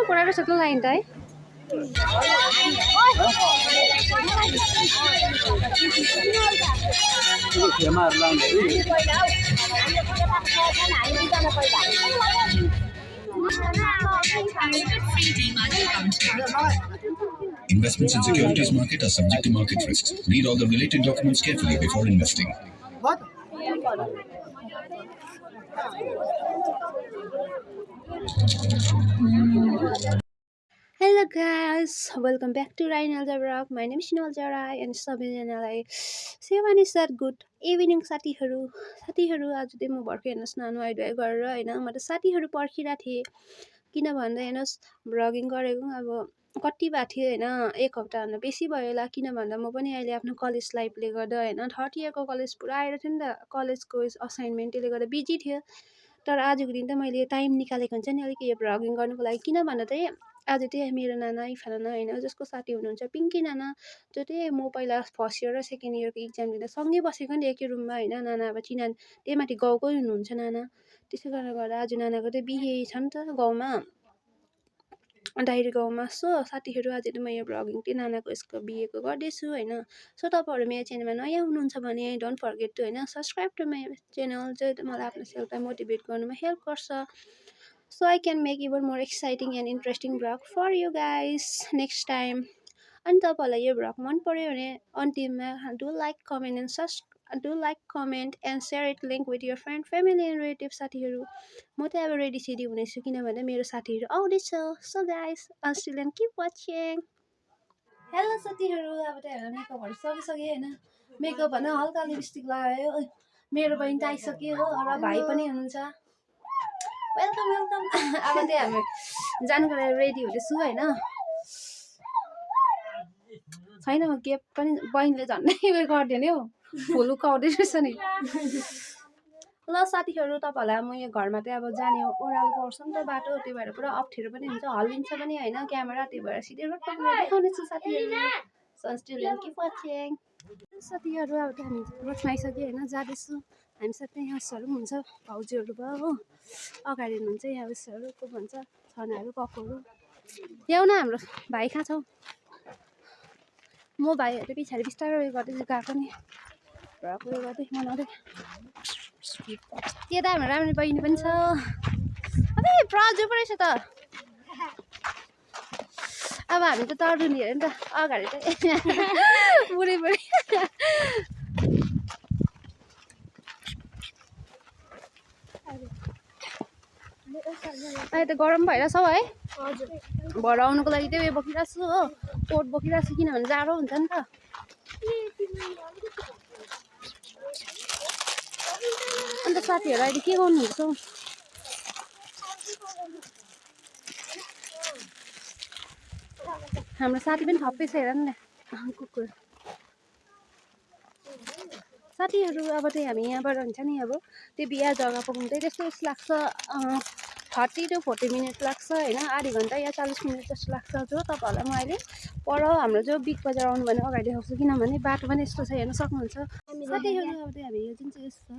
Pura satu lain tay. Investments in securities market are subject to market risks. Read all the related documents carefully before investing. What? Hello guys, welcome back to Rhinalda Vlog. My name is Nolja Rai and सबैजनालाई Sewani sir good evening साथीहरू आज चाहिँ म भर्खर हेर्नुहोस् न नुहाइ धुवाइ गरेर हैन म त साथीहरू पर्खिरहेको थिएँ किन भन्दा हेर्नुहोस् भ्लगिङ गरेको अब कति भएको थियो हैन एक हप्ताभन्दा बेसी भयो होला किन भन्दा म पनि अहिले आफ्नो कलेज लाइफले गर्दा हैन थर्ड इयरको कलेज पुरा आएर थियो नि त कलेजको असाइनमेन्ट त्यसले गर्दा बिजी थियो तर आजको दिन त मैले टाइम निकालेको हुन्छ नि अलिक यो भ्लगिङ गर्नुको लागि किन भन्दा चाहिँ आज चाहिँ मेरो नाना इफा नाना हैन जसको साथी हुनुहुन्छ पिङ्की नाना जो चाहिँ म पहिला फर्स्ट इयर र सेकेन्ड इयरको इक्जाम दिँदा सँगै बसेको नि एकै रुममा हैन नाना अब चिना त्यही माथि गाउँकै हुनुहुन्छ नाना त्यसै कारणले गर्दा आज नानाको चाहिँ बिहे छ नि त गाउँमा डाइरी गाउँमा सो साथीहरू आज चाहिँ म यो भ्लगिङ चाहिँ नानाको यसको बिहेको गर्दैछु हैन सो तपाईँहरू मेरो च्यानलमा नयाँ हुनुहुन्छ भने डोन्ट फर्गेट टु हैन सब्सक्राइब टु माई च्यानल चाहिँ मलाई आफ्नो सेल्फलाई मोटिभेट गर्नुमा हेल्प गर्छ so I can make even more exciting and interesting vlog for you guys next time. And तपाईँलाई यो भ्लग मन पर्यो भने अन्तिममा do like comment and share it link with your friend family and relatives साथीहरू म त अब रेडी सेडी हुनेछु किनभने मेरो साथीहरू आउँदैछ so guys until then keep watching. Hello साथीहरू अब त हेर मेकअपहरू सकिसक्यो हैन मेकअप भन हल्का लिपस्टिक लगायो मेरो बहिनी त आइसक्यो हो र भाइ पनि हुनुहुन्छ वेलकम अब चाहिँ हामी जानुको लागि रेडी हुँदैछु हैन छैन म गेप पनि बहिनीले झन्डै उयो गरिदियो नि हौ फुल उकाउँदै रहेछ नि ल साथीहरू तपाईँहरूलाई म यो घरमा चाहिँ अब जाने ओह्रालो पर्छ नि त बाटो त्यही भएर पुरा अप्ठ्यारो पनि हुन्छ हल्लिन्छ पनि हैन क्यामेरा त्यही भएर सिधै रोड देखाउनेछु साथीहरू साथीहरू अब हामी रोडमा आइसक्यो हैन जाँदैछु हामी साथै यहाँहरू पनि हुन्छ भाउजूहरू भयो हो अगाडि हुनुहुन्छ यहाँ उसहरू को भन्छ छनाहरू ककहरू ल्याउन हाम्रो भाइ कहाँ छौ म भाइहरू पछाडि बिस्तारै उयो गर्दै गएको नि उयो गर्दै मनाउँदै त्यता हाम्रो राम्रो बहिनी पनि छ अबे प्राजु पो रहेछ त अब हामी त तर्नु हेऱ्यो नि त अगाडि चाहिँ बुढी अहिले त गरम भइरहेछ है हजुर भर आउनुको लागि चाहिँ उयो बोकिरहेको छु हो कोट बोकिरहेको छु किनभने जाडो हुन्छ नि त अन्त साथीहरू अहिले के गर्नुहुन्छ हाम्रो साथी पनि थप्पै छ हेर नि कुकुर साथीहरू अब चाहिँ हामी यहाँबाट हुन्छ नि अब त्यो बिहा जग्गा पुग्नु चाहिँ त्यस्तो लाग्छ 30 to 40 मिनट लाग्छ हैन आधी घन्टा या 40 मिनट जस्तो लाग्छ जो तपाईँहरूलाई म अहिले पर हाम्रो जो बिग बजार आउनु भने अगाडि देखाउँछु किनभने बाटो पनि यस्तो छ हेर्न सक्नुहुन्छ साथीहरू अब चाहिँ हामी यो जुन चाहिँ यस्तो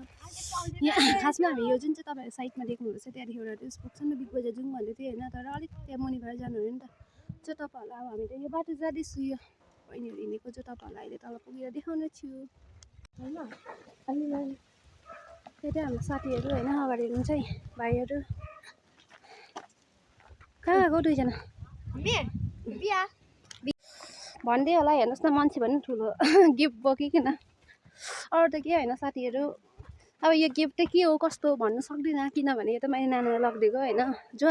यहाँ खासमा हामी यो जुन चाहिँ तपाईँहरू साइडमा देख्नुहुन्छ त्यहाँदेखि एउटा त्यो पुग्छ नि बिग बजार जाउँ भन्दै थियो हैन तर अलिक त्यहाँ मुनिबाट जानु हो नि त जो तपाईँहरूलाई अब हामी त यो बाटो जाँदैछु यो बहिनीहरू हिँडेको जो तपाईँहरूलाई अहिले तल पुगेर देखाउने छु हैन त्यही त हाम्रो साथीहरू हैन अगाडि हुनुहुन्छ है भाइहरू कहाँ गएको दुईजना भन्दै होला हेर्नुहोस् न मान्छे पनि ठुलो गिफ्ट बोकिकन अरू त के होइन साथीहरू अब यो गिफ्ट चाहिँ के हो कस्तो भन्नु सक्दिनँ किनभने यो त मैले नानालाई लगिदिएको होइन जो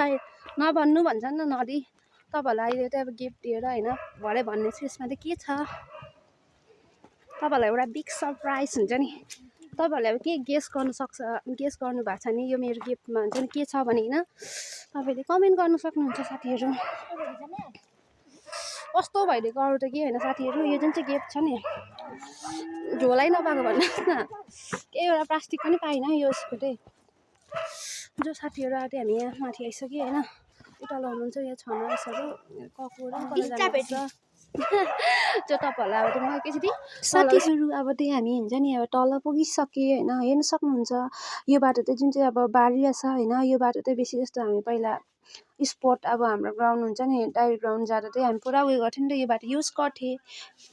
नभन्नु भन्छ नि त नदी तपाईँहरूलाई अहिले चाहिँ अब गिफ्ट दिएर होइन भरे भन्ने छु यसमा चाहिँ के छ तपाईँहरूलाई एउटा बिग सरप्राइज हुन्छ नि तपाईँहरूले अब के गेस गर्नु भएको छ नि यो मेरो गिफ्टमा हुन्छ नि के छ भने होइन तपाईँले कमेन्ट गर्नु सक्नुहुन्छ साथीहरू कस्तो भइदिएको अरू त के होइन साथीहरू यो जुन चाहिँ गिफ्ट छ नि झोलै नपाएको भन्नुहोस् न केही एउटा प्लास्टिक पनि पाइनँ यो उसको चाहिँ जो साथीहरू आएर हामी यहाँ माथि आइसक्यो होइन उता लाउनुहुन्छ यहाँ छनासहरू ककुर जो तपाईँहरूलाई अब म एकैचोटि साथीहरू अब त्यही हामी हुन्छ नि अब तल पुगिसकेँ होइन हेर्न सक्नुहुन्छ यो बाटो चाहिँ जुन चाहिँ अब बारिया छ होइन यो बाटो चाहिँ बेसी जस्तो हामी पहिला स्पोर्ट अब हाम्रो ग्राउन्ड हुन्छ नि डाइरेक्ट ग्राउन्ड जाँदा चाहिँ हामी पुरा उयो गर्थ्यौँ नि त यो बाटो युज गर्थेँ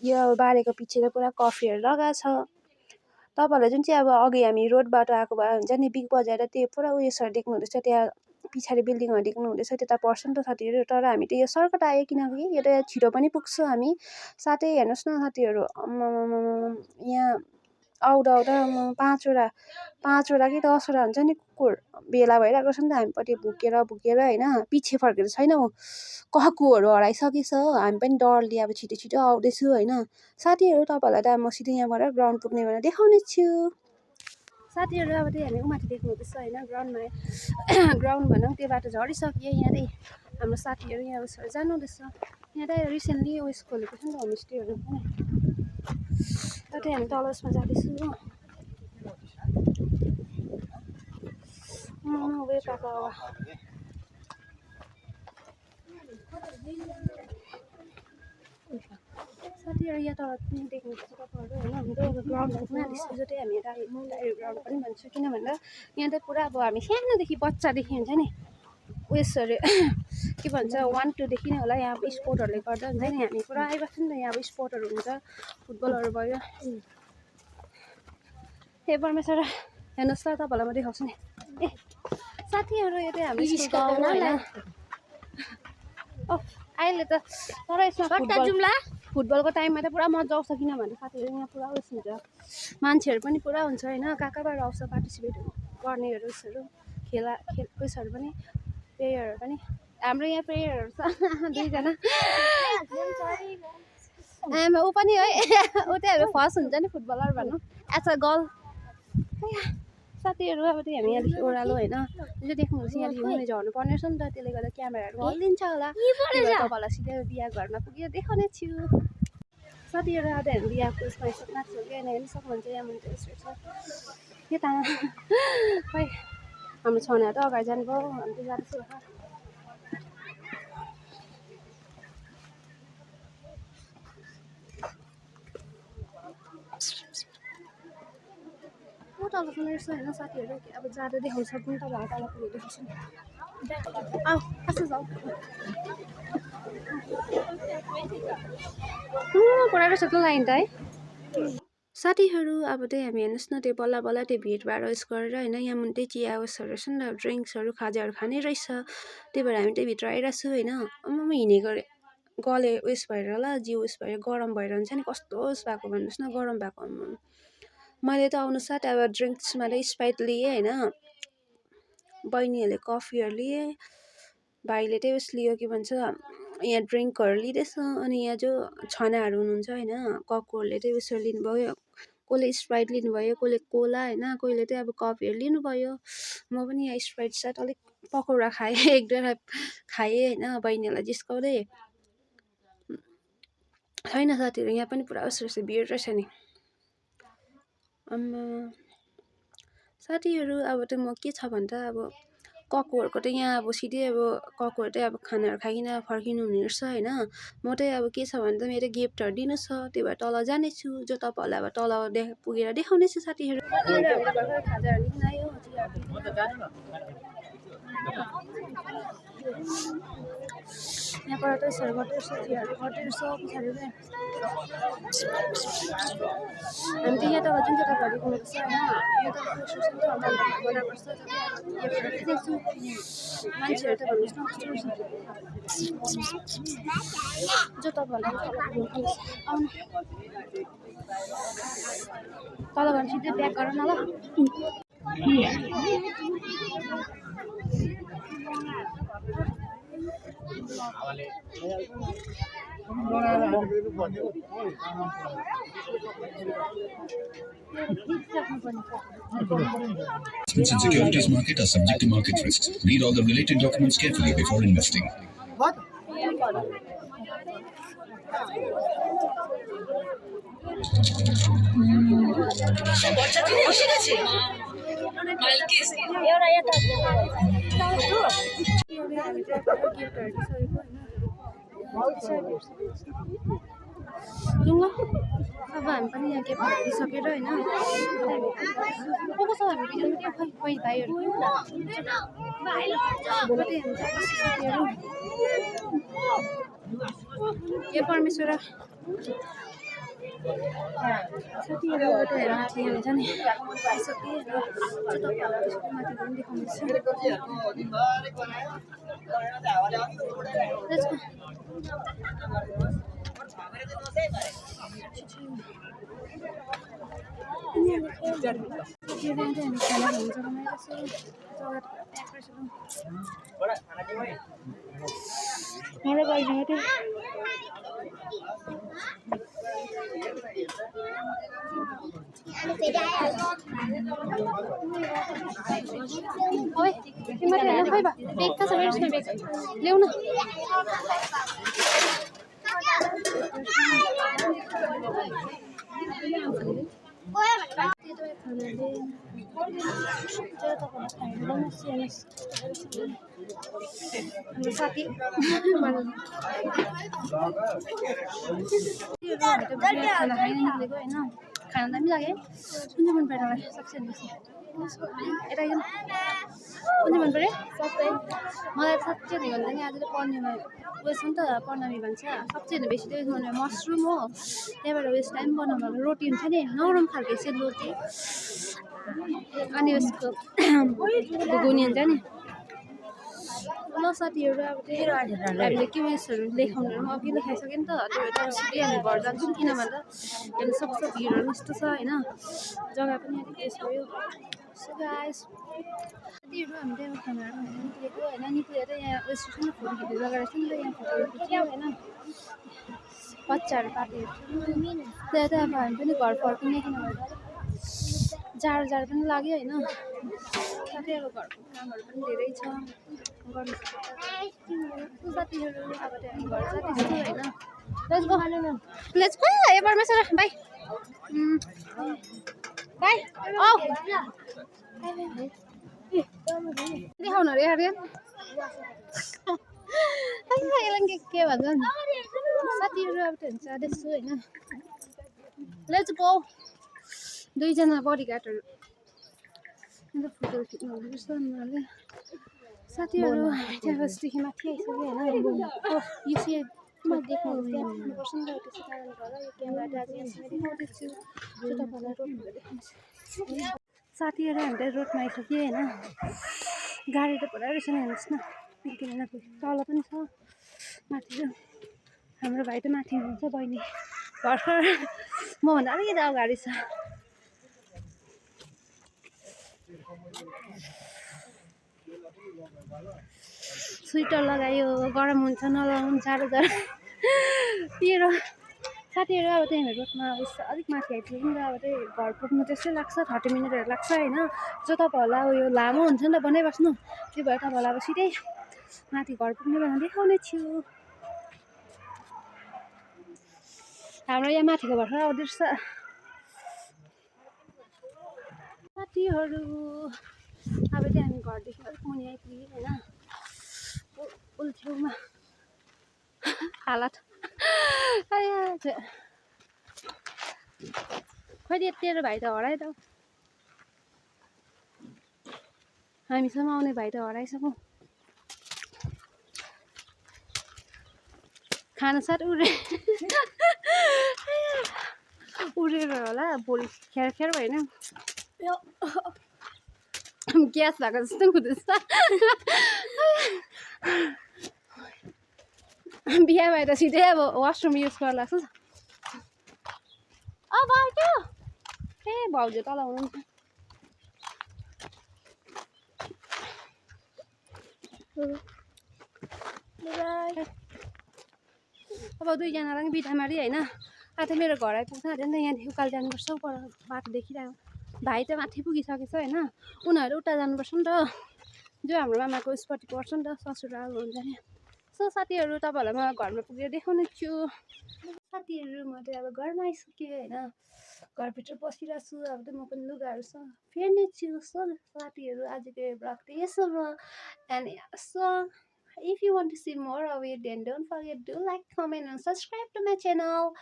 यो बारेको पछि चाहिँ पुरा कफीहरू लगाएको छ तपाईँहरूलाई जुन चाहिँ अब अघि हामी रोडबाट आएको भए हुन्छ नि बिग बजार त्यो पुरा उयसहरू देख्नु हुँदैछ त्यहाँ पछाडि बिल्डिङहरू देख्नु हुँदैछ त्यता पर्छ नि त साथीहरू तर हामी त यो सर्कट आयो किनकि यो त छिटो पनि पुग्छौँ हामी साथै हेर्नुहोस् न साथीहरू यहाँ आउँदा आउँदा पाँचवटा कि 10वटा हुन्छ नि कुकुर भेला भइरहेको छ नि त हामीपट्टि भुकेर होइन पछि फर्केर छैनौँ ककुहरू हराइसकेछ हामी पनि डरले अब छिटो छिटो आउँदैछु होइन साथीहरू तपाईँहरूलाई त म सिधै यहाँबाट ग्राउन्ड पुग्ने भनेर देखाउने छु साथीहरू अब त्यही हामी उमाथि देख्नु हुँदैछ होइन ग्राउन्डमा ग्राउन्ड भनौँ त्यो बाटो झरिसक्यो यहाँनिर हाम्रो साथीहरू यहाँ उसहरू जानु हुँदैछ यहाँ त रिसेन्टली उयस खोलेको छ नि त होमस्टेहरू पनि त्यही हामी तल उसमा जाँदैछु वे पाएको अब साथीहरू यहाँ तल पनि देख्नुहुन्छ तपाईँहरू होइन हाम्रो अब ग्राउन्डमा त्यसपछि चाहिँ हामी डाइरेक्ट ग्राउन्ड पनि भन्छु किन भन्दा यहाँ चाहिँ पुरा अब हामी सानोदेखि बच्चादेखि हुन्छ नि उयसहरू के भन्छ 1 2 देखि नै होला यहाँ अब स्पोर्टहरूले गर्दा हुन्छ नि हामी पुरा आइबस्छ नि त यहाँ अब स्पोर्टहरू हुन्छ फुटबलहरू भयो हे परमेश्वर हेर्नुहोस् ल तपाईँलाई म देखाउँछु नि ए साथीहरू यो चाहिँ हाम्रो स्कुलको होइन अहिले त तर यसमा फुटबलको टाइममा त पुरा मजा आउँछ किन भन्दा साथीहरू यहाँ पुरा उयस हुन्छ मान्छेहरू पनि पुरा हुन्छ होइन कहाँबाट आउँछ पार्टिसिपेट गर्नेहरू उसहरू उयसहरू पनि प्लेयरहरू पनि हाम्रो यहाँ प्लेयरहरू छ 2जना ऊ पनि है ऊ चाहिँ हाम्रो फर्स्ट हुन्छ नि फुटबलर भनौँ एज अ गर्ल साथीहरू अब चाहिँ हामी यहाँदेखि ओह्रालो होइन जो देख्नुहुन्छ यहाँदेखि मुनि झर्नु पर्ने रहेछ नि त त्यसले गर्दा क्यामेराहरू हल्लिन्छ होला तपाईँलाई सिधै बिहा घरमा पुगेर देखाउने छु साथीहरू आज हामी बिहाको उसमा आइसक्नु लाग्छ कि होइन हेर्नु सक्नुहुन्छ यहाँ मुनि छ के त खै हाम्रो छनाहरू त अगाडि जानुभयो हामी चाहिँ जाँदैछु तल पनि रहेछ होइन साथीहरू अब जाँदा देखाउनु सक्नु तपाईँहरू तल पुगेर देखाउँछु आऊ कस्तो छ पुरा रहेछ त लाइन त है साथीहरू अब चाहिँ हामी हेर्नुहोस् न त्यो बल्ल बल्ल त्यो भिडभाड उयस गरेर होइन यहाँ मुनि चाहिँ चिया उयसहरू रहेछ नि त ड्रिङ्क्सहरू खाजाहरू खाने रहेछ त्यही भएर हामी चाहिँ भित्र आइरहेको छु होइन म हिँडेको गले उयस भएर होला जिउ उयस भएर गरम भएर हुन्छ नि कस्तो उयस भएको भन्नुहोस् न गरम भएको मैले त आउनु साथ अब ड्रिङ्क्समा चाहिँ स्प्राइट लिएँ होइन बहिनीहरूले कफीहरू लिए भाइले चाहिँ उस लियो के भन्छ यहाँ ड्रिङ्कहरू लिँदैछ अनि यहाँ जो छनाहरू हुनुहुन्छ होइन ककुहरूले चाहिँ उसहरू लिनुभयो कसले स्प्राइट लिनुभयो कसले कोला होइन कोहीले चाहिँ अब कफीहरू लिनुभयो म पनि यहाँ स्प्राइट साथ अलिक पकौडा खाएँ 1-2 खाएँ होइन बहिनीहरूलाई जिस्काउँदै छैन साथीहरू यहाँ पनि पुरा उसो भिड रहेछ नि साथीहरू अब त म के छ भन्दा अब ककुहरूको त यहाँ अब सिधै अब ककुहरू चाहिँ अब खानाहरू खाइकन फर्किनु हुने रहेछ होइन म चाहिँ अब के छ भन्दा मेरो गिफ्टहरू दिनु छ त्यही भएर तल जानेछु जो तपाईँहरूलाई अब तल पुगेर देखाउने छु साथीहरू खाजाहरू लिन आयो यहाँबाट त्यसहरू गर्दै रहेछ चियाहरू गर्दै रहेछ पछाडि हामी त यहाँ तल जुन चाहिँ तपाईँहरू देख्नुपर्छ होइन यहाँ तल बनाएको रहेछ मान्छेहरू त भन्नुहोस् न कस्तो रहेछ जो तपाईँहरूलाई आउनु तल गएर सिधै ब्याक गर न ल Investments in securities market are subject to market risks. Read all the related documents carefully before investing. जाउँ अब हामी पनि यहाँ के भनिसकेर होइन को छ हामी बिचमा के खोइ भाइहरू कतै हामी साथीहरू ए परमेश्वर साथीहरू एउटा माथि हुन्छ नि आइसकेँ र माथि पनि देखाउँदैछु मेरो गाडी थियो ओए तिमीले हेर्न खोइ बा बेग कहाँ छ मेरो बेग ल्याउ न साथी खाना खाइ निक्लेको होइन खाना दामी लाग्यो कुन चाहिँ मन पर्यो मलाई सबसे बेसी यता कुन चाहिँ मन पर्यो सबै मलाई साँच्चै भन्दा नि आज पढ्नेमा उयस नि त पढ्नामी भन्छ सबसे बेसी चाहिँ मन मसरुम हो त्यहाँबाट उयस टाइम बनाउनु रोटी हुन्छ नि नरम खालको सेलरोटी अनि उसको घुगुनी हुन्छ नि ल साथीहरू अब त्यही हामीले के उयसहरू लेखाउनु अघि लेखाइसक्यो नि त त्यो भएर सिधै हामी घर जान्छौँ किन भन्दा हेर्नु सक्छ भिडहरू यस्तो छ होइन जग्गा पनि अलिक यसो भयो सो गाइस साथीहरू हामी त्यहाँ खानाहरू खाएर निक्लेको होइन निक्लेर यहाँ उयस छ नि फोटो खिच्ने जग्गा रहेछ नि त यहाँ फोटोहरू खिच्यो होइन बच्चाहरू पार्टीहरू त्यहाँ त अब हामी पनि घर फर्किने किन भन्दा जाडो पनि लाग्यो होइन साथै अब घरको कामहरू पनि धेरै छ गर्नु साथीहरू अब त्यहाँ घर जाँदैछु होइन लेट्स गो ए परमेश्वर बाई बाई औ देखाउनु अरे अरे के भन्छ नि साथीहरू अब त्यो हुन्छ जाँदैछु होइन लेट्स गो दुईजना बडीगार्डहरू अन्त फोटोहरू खिच्नु हुँदैछ उनीहरूले साथीहरू त्यहाँ बसदेखि माथि आइसक्यो होइन यो चाहिँ म देखाउनु देखाउनुपर्छ नि त त्यसै कारणले गर्दा यो क्यामेरा आज यहाँसँग देखाउँदैछु त्यो तपाईँहरूलाई रोडमा देखाउँछु साथीहरू हामीले रोडमा आइसक्यो होइन गाडी त पुरा रहेछ नि हेर्नुहोस् न किन तल पनि छ माथि छ हाम्रो भाइ त माथि हुनुहुन्छ बहिनी भर्खर मभन्दा अलिकति अगाडि छ स्वेटर लगायो गरम हुन्छ नलाउनु जाडो तेरो साथीहरू अब त्यही रोडमा अलिक माथि आइपुग्यो नि त अब त्यही घर पुग्नु त्यस्तै लाग्छ 30 मिनटहरू लाग्छ होइन जो तपाईँहरूलाई अब यो लामो हुन्छ नि त बनाइबस्नु त्यो भएर तपाईँहरूलाई अब सिधै माथि घर पुग्ने बेला देखाउने छु हाम्रो यहाँ माथिको भर्खर आउँदैछ साथीहरू अब चाहिँ हामी घरदेखि अलिक मुनि आइपुग्यो होइन उल्छेउमा हालत खोइ तेरो भाइ त हरायो त हामीसँग आउने भाइ त हराइसक्यो खाना साथ उडेर होला भोलि खेर भएन ग्यास भएको जस्तो हुँदैछ बिहा भएर सिधै अब वासरुम युज गर्न लाग्छ बाटो ए भाउजू तल हुनुहुन्छ अब दुईजनालाई बिदा मारी होइन आज मेरो घर आइपुग्छ अरे नि त यहाँदेखि उकालो जानुपर्छ पर बाटो देखिरहेको भाइ त माथि पुगिसकेछ होइन उनीहरू उता जानुपर्छ नि त जो हाम्रो मामाको उसपट्टि पर्छ नि त ससुराल हुन्छ नि सो साथीहरू तपाईँहरूलाई म घरमा पुगेर देखाउने छु साथीहरू म चाहिँ अब घरमा आइसकेँ होइन घरभित्र बसिरहेको छु अब त म पनि लुगाहरू फेर्ने छु सो साथीहरू आजको यो भ्लग त यसोमा and so if you want to see more of it then don't forget to like comment and subscribe to my channel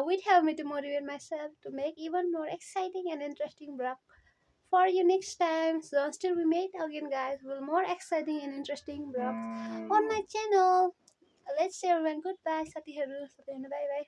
which help me to motivate myself to make even more exciting and interesting vlog for you next time. So until we meet again guys with more exciting and interesting vlogs on my channel. Let's say everyone goodbye साथीहरू सबैजना bye bye.